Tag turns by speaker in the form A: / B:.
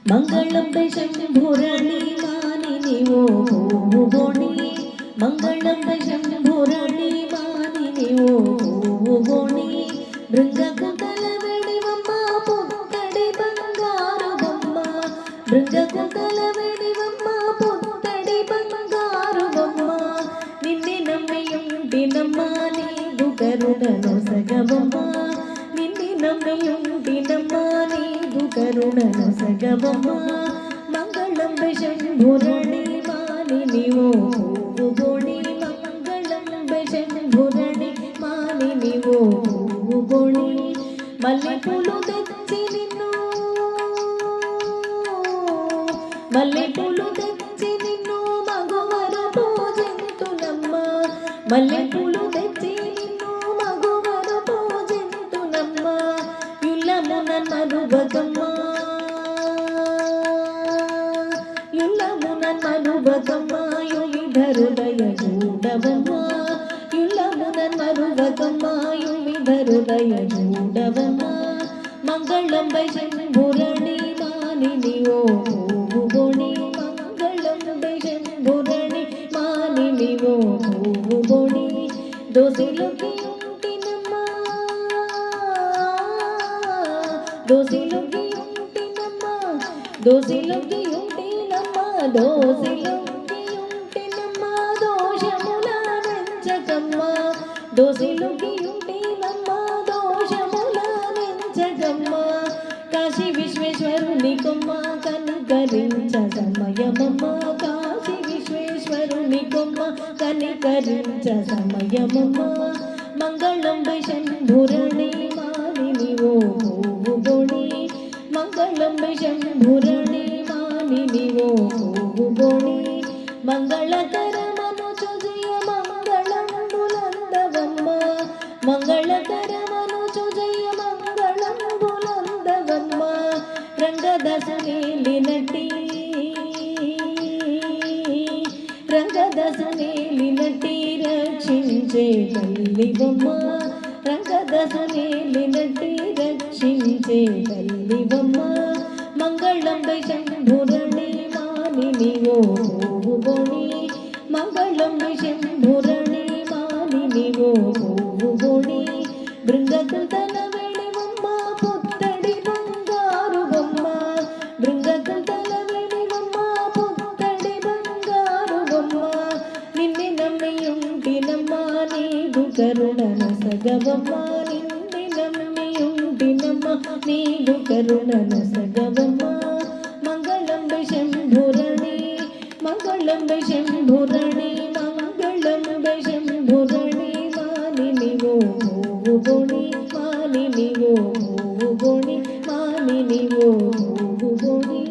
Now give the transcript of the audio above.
A: మంగళం శంభురణి మానిని ఓ భూగోణి మంగళం శంభురణి మానిని ఓ భూగోణి బృంగకు తలవెడివమ్మ పుత్తడి బంగారు బొమ్మ బృంగకు తలవెడివమ్మ పుత్తడి బంగారు బొమ్మ నిన్నే నమ్మియుంటినమ్మ నీదు కరుణను సగవమ్మ నిన్నే నమ్మియుంటినమ్మ నీదు కరుణను సగవమ్మ మంగళం శంభురణి మానిని ఓ భూగోణి మంగళం శంభురణి మానిని ఓ భూగోణి మల్లెపూలు తెచ్చి నిన్ను మల్లెపూలు తెచ్చి నిన్ను మగవర పూజింతునమ్మ మల్లెపూలు తెచ్చి నిన్ను మగవర పూజింతునమ్మ యుల్లమున మరువగమ్మ యుల్లమున మరువగమ్మ యుమిధరుదయ చూడవమ్మ యుల్లమున మరువగమ్మ యుమిధరుదయ చూడవమ్మ మంగళం శంభురణి మానిని ఓ భూగోణి మంగళం శంభురణి మానిని ఓ భూగోణి దోసిలోకి ఉంటినమ్మ దోసిలోకి ఉంటినమ్మ దోసిలోకి ఉంటినమ్మ దోసిలోకి ఉంటినమ్మ దోషముల నెంచకమ్మ దోసిలోకి ఉంటినమ్మ దోషముల నెంచకమ్మ కాశీ విశ్వేశ్వరుని కొమ్మ కనికరించ సమయమమ్మ కాశీ విశ్వేశ్వరుని కొమ్మ కనికరించ సమయమమ్మ మంగళం శంభురణి మానిని ఓ భూగోణి మంగళం శంభురణి మానిని ఓ భూగోణి మంగళకరమను చుజయ మంగళంబులందవమ్మ మంగళకరమను చుజయ మంగళంబులందవమ్మ రంగదశనేలినటి రంగదశనేలినటి రక్షించే తల్లివమ్మ రంగదశనేలినటి రక్షించే తల్లివమ్మ మంగళం శంభురణి మానిని ఓ భూగోణి మంగళం శంభురణి మానిని ఓ భూగోణి బృంగకు తలవెడివమ్మ పుత్తడి బంగారు బొమ్మ బృంగకు తలవెడివమ్మ పుత్తడి బంగారు బొమ్మ నిన్నే నమ్మియుంటినమ్మ నీదు కరుణను సగవమ్మ నిన్నే నమ్మియుంటినమ్మ నీదు కరుణను సగవమ్మ మంగళం శంభురణి మంగళం శంభురణి మంగళం శంభురణి మానిని ఓ భూగోణి మానిని ఓ భూగోణి మానిని ఓ భూగోణి